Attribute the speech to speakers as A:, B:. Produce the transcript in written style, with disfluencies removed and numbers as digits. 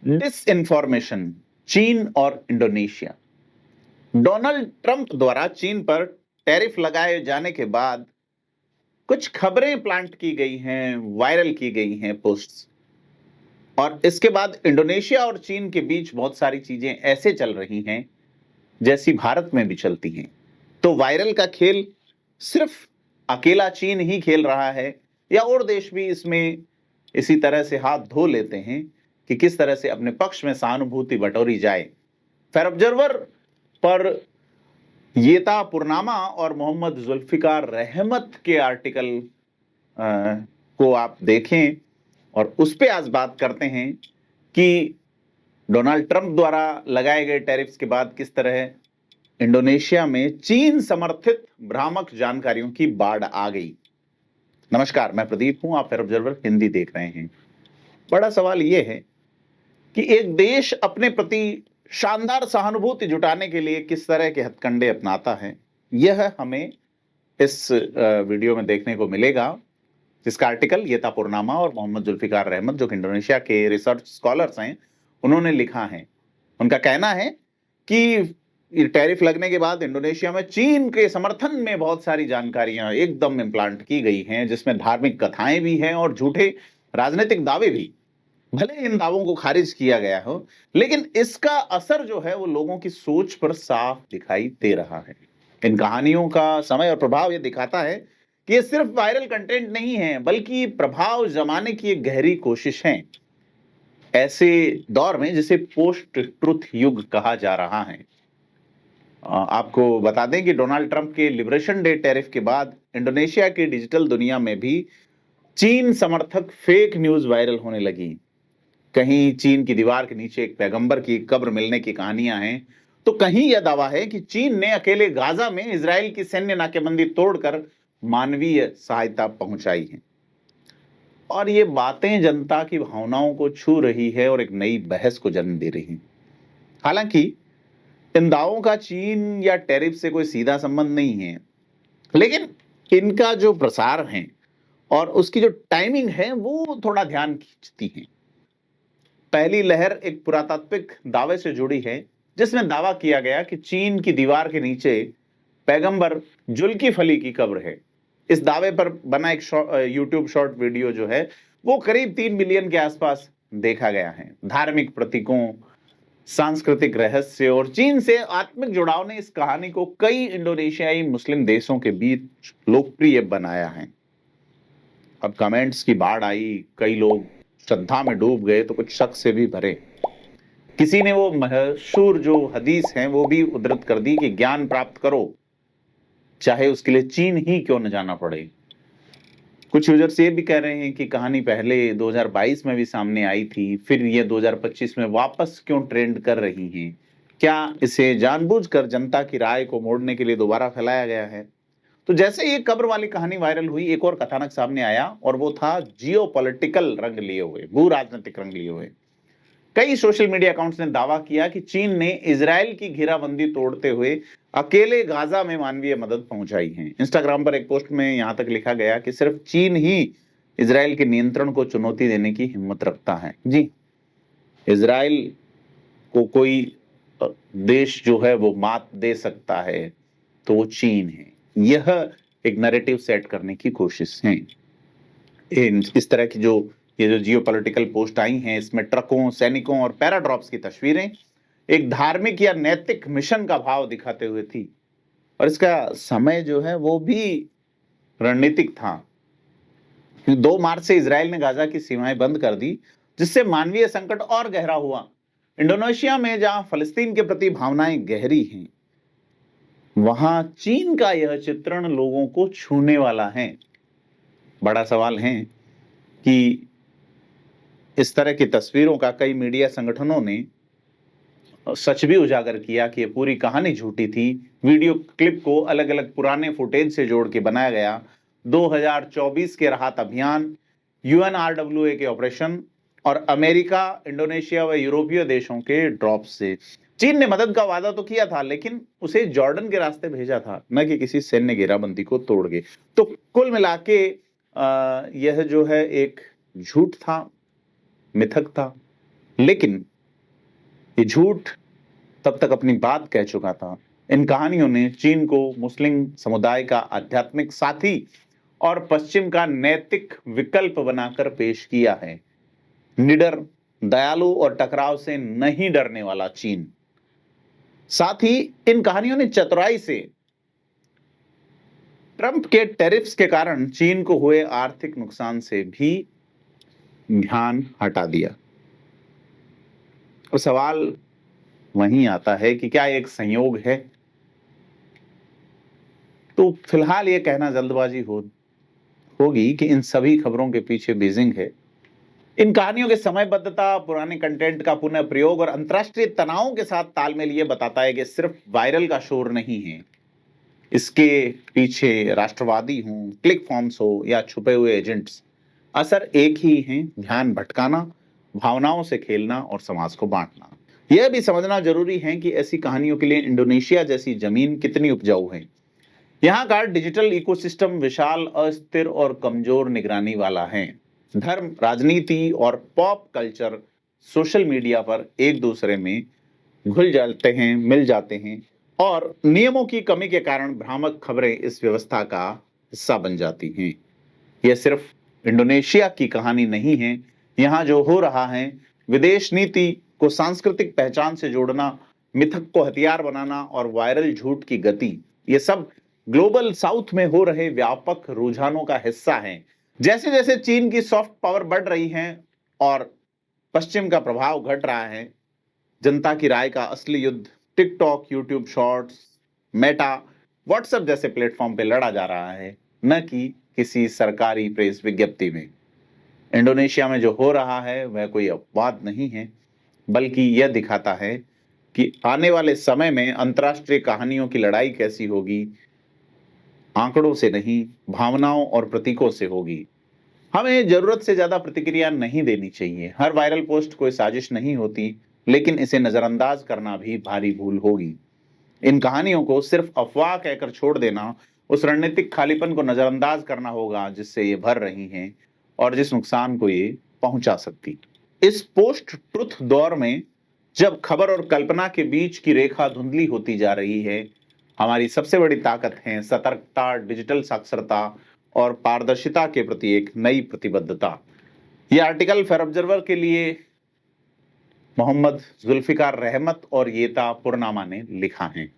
A: Disinformation, चीन और Indonesia. Donald Trump द्वारा चीन पर टैरिफ लगाए जाने के बाद कुछ खबरें प्लांट की गई हैं, वायरल की गई हैं पोस्ट्स, और इसके बाद इंडोनेशिया और चीन के बीच बहुत सारी चीजें ऐसे चल रही हैं जैसी भारत में भी चलती हैं। तो वायरल का खेल सिर्फ अकेला चीन ही खेल रहा है या और देश भी इसमें इसी तरह से हाथ धो लेते हैं कि किस तरह से अपने पक्ष में सहानुभूति बटोरी जाए। फेयर ऑब्जर्वर पर येता पुरनामा और मोहम्मद जुल्फिकार रहमत के आर्टिकल को आप देखें और उस पे आज बात करते हैं कि डोनाल्ड ट्रंप द्वारा लगाए गए टैरिफ्स के बाद किस तरह इंडोनेशिया में चीन समर्थित भ्रामक जानकारियों की बाढ़ आ गई। नमस्कार, मैं प्रदीप हूं, आप फेयर ऑब्जर्वर हिंदी देख रहे हैं। बड़ा सवाल यह है कि एक देश अपने प्रति शानदार सहानुभूति जुटाने के लिए किस तरह के हथकंडे अपनाता है, यह हमें इस वीडियो में देखने को मिलेगा, जिसका आर्टिकल येता पुरनामा और मोहम्मद जुल्फिकार रहमत, जो कि इंडोनेशिया के रिसर्च स्कॉलर्स हैं, उन्होंने लिखा है। उनका कहना है कि टैरिफ लगने के बाद इंडोनेशिया में चीन के समर्थन में बहुत सारी जानकारियां एकदम इम्प्लांट की गई हैं, जिसमें धार्मिक कथाएं भी हैं और झूठे राजनीतिक दावे भी। भले इन दावों को खारिज किया गया हो, लेकिन इसका असर जो है वो लोगों की सोच पर साफ दिखाई दे रहा है। इन कहानियों का समय और प्रभाव ये दिखाता है कि ये सिर्फ वायरल कंटेंट नहीं है, बल्कि प्रभाव जमाने की एक गहरी कोशिश है, ऐसे दौर में जिसे पोस्ट ट्रुथ युग कहा जा रहा है। आपको बता दें कि डोनाल्ड ट्रंप के लिबरेशन डे टैरिफ के बाद इंडोनेशिया की डिजिटल दुनिया में भी चीन समर्थक फेक न्यूज वायरल होने लगी। कहीं चीन की दीवार के नीचे एक पैगंबर की कब्र मिलने की कहानियां हैं, तो कहीं यह दावा है कि चीन ने अकेले गाजा में इजराइल की सैन्य नाकेबंदी तोड़कर मानवीय सहायता पहुंचाई है। और ये बातें जनता की भावनाओं को छू रही है और एक नई बहस को जन्म दे रही है। हालांकि इन दावों का चीन या टैरिफ से कोई सीधा संबंध नहीं है, लेकिन इनका जो प्रसार है और उसकी जो टाइमिंग है वो थोड़ा ध्यान खींचती है। पहली लहर एक पुरातात्विक दावे से जुड़ी है, जिसमें दावा किया गया कि चीन की दीवार के नीचे पैगंबर जुल्किफली की कब्र है। इस दावे पर बना एक यूट्यूब शॉर्ट वीडियो जो है वो करीब 3 मिलियन के आसपास देखा गया है। धार्मिक प्रतीकों, सांस्कृतिक रहस्य और चीन से आत्मिक जुड़ाव ने इस कहानी को कई इंडोनेशियाई मुस्लिम देशों के बीच लोकप्रिय बनाया है। अब कमेंट्स की बाढ़ आई, कई लोग श्रद्धा में डूब गए तो कुछ शक से भी भरे। किसी ने वो मशहूर जो हदीस है वो भी उद्धृत कर दी कि ज्ञान प्राप्त करो, चाहे उसके लिए चीन ही क्यों न जाना पड़े। कुछ यूजर्स ये भी कह रहे हैं कि कहानी पहले 2022 में भी सामने आई थी, फिर ये 2025 में वापस क्यों ट्रेंड कर रही हैं? क्या इसे जानबूझकर जनता की राय को मोड़ने के लिए दोबारा फैलाया गया है? तो जैसे ये कब्र वाली कहानी वायरल हुई, एक और कथानक सामने आया और वो था जियोपॉलिटिकल रंग लिए हुए, भू राजनीतिक रंग लिए हुए। कई सोशल मीडिया अकाउंट्स ने दावा किया कि चीन ने इजराइल की घेराबंदी तोड़ते हुए अकेले गाजा में मानवीय मदद पहुंचाई है। इंस्टाग्राम पर एक पोस्ट में यहां तक लिखा गया कि सिर्फ चीन ही इजराइल के नियंत्रण को चुनौती देने की हिम्मत रखता है। जी, इजराइल को कोई देश जो है वो मात दे सकता है तो वो चीन है। यह एक नैरेटिव सेट करने की कोशिश है। इस तरह की ये जो जियोपॉलिटिकल पोस्ट आई हैं, इसमें ट्रकों, सैनिकों और पैराड्रॉप्स की तस्वीरें एक धार्मिक या नैतिक मिशन का भाव दिखाते हुए थी, और इसका समय जो है वो भी रणनीतिक था। 2 मार्च से इजराइल ने गाजा की सीमाएं बंद कर दी, जिससे मानवीय संकट और गहरा हुआ। इंडोनेशिया में जहां फलस्तीन के प्रति भावनाएं गहरी हैं, वहां चीन का यह चित्रण लोगों को छूने वाला है। बड़ा सवाल है कि इस तरह की तस्वीरों का कई मीडिया संगठनों ने सच भी उजागर किया कि ये पूरी कहानी झूठी थी। वीडियो क्लिप को अलग अलग पुराने फुटेज से जोड़ के बनाया गया। 2024 के राहत अभियान, UNRWA के ऑपरेशन और अमेरिका, इंडोनेशिया व यूरोपीय देशों के ड्रॉप से चीन ने मदद का वादा तो किया था, लेकिन उसे जॉर्डन के रास्ते भेजा था, न कि किसी सैन्य घेराबंदी को तोड़ के। तो कुल मिला के यह जो है एक झूठ था, मिथक था, लेकिन ये झूठ तब तक अपनी बात कह चुका था। इन कहानियों ने चीन को मुस्लिम समुदाय का आध्यात्मिक साथी और पश्चिम का नैतिक विकल्प बनाकर पेश किया है। निडर, दयालु और टकराव से नहीं डरने वाला चीन। साथ ही इन कहानियों ने चतुराई से ट्रंप के टैरिफ्स के कारण चीन को हुए आर्थिक नुकसान से भी ध्यान हटा दिया। और सवाल वहीं आता है कि क्या एक संयोग है? तो फिलहाल यह कहना जल्दबाजी होगी कि इन सभी खबरों के पीछे बीजिंग है। इन कहानियों की समयबद्धता, पुराने कंटेंट का पुनः प्रयोग और अंतर्राष्ट्रीय तनावों के साथ तालमेल ये बताता है कि सिर्फ वायरल का शोर नहीं है, इसके पीछे राष्ट्रवादी हो, क्लिक फॉर्म्स हो या छुपे हुए एजेंट्स, असर एक ही है: ध्यान भटकाना, भावनाओं से खेलना और समाज को बांटना। यह भी समझना जरूरी है कि ऐसी कहानियों के लिए इंडोनेशिया जैसी जमीन कितनी उपजाऊ है। यहाँ का डिजिटल इकोसिस्टम विशाल, अस्थिर और कमजोर निगरानी वाला है। धर्म, राजनीति और पॉप कल्चर सोशल मीडिया पर एक दूसरे में घुल जाते हैं, मिल जाते हैं और नियमों की कमी के कारण भ्रामक खबरें इस व्यवस्था का हिस्सा बन जाती हैं। यह सिर्फ इंडोनेशिया की कहानी नहीं है। यहाँ जो हो रहा है, विदेश नीति को सांस्कृतिक पहचान से जोड़ना, मिथक को हथियार बनाना और वायरल झूठ की गति, ये सब ग्लोबल साउथ में हो रहे व्यापक रुझानों का हिस्सा है। जैसे जैसे चीन की सॉफ्ट पावर बढ़ रही है और पश्चिम का प्रभाव घट रहा है, जनता की राय का असली युद्ध TikTok, YouTube shorts, Meta, WhatsApp जैसे प्लेटफॉर्म पे लड़ा जा रहा है, न कि किसी सरकारी प्रेस विज्ञप्ति में। इंडोनेशिया में जो हो रहा है वह कोई अपवाद नहीं है, बल्कि यह दिखाता है कि आने वाले समय में अंतर्राष्ट्रीय कहानियों की लड़ाई कैसी होगी। आंकड़ों से नहीं, भावनाओं और प्रतीकों से होगी। हमें जरूरत से ज्यादा प्रतिक्रिया नहीं देनी चाहिए। हर वायरल पोस्ट कोई साजिश नहीं होती, लेकिन इसे नजरअंदाज करना भी भारी भूल होगी। इन कहानियों को सिर्फ अफवाह कहकर छोड़ देना, उस रणनीतिक खालीपन को नजरअंदाज करना होगा जिससे ये भर रही हैं और जिस नुकसान को ये पहुंचा सकती। इस पोस्ट ट्रुथ दौर में जब खबर और कल्पना के बीच की रेखा धुंधली होती जा रही है, हमारी सबसे बड़ी ताकत है सतर्कता, डिजिटल साक्षरता और पारदर्शिता के प्रति एक नई प्रतिबद्धता। यह आर्टिकल फेयर ऑब्जर्वर के लिए मोहम्मद जुल्फिकार रहमत और येता पुरनामा ने लिखा है।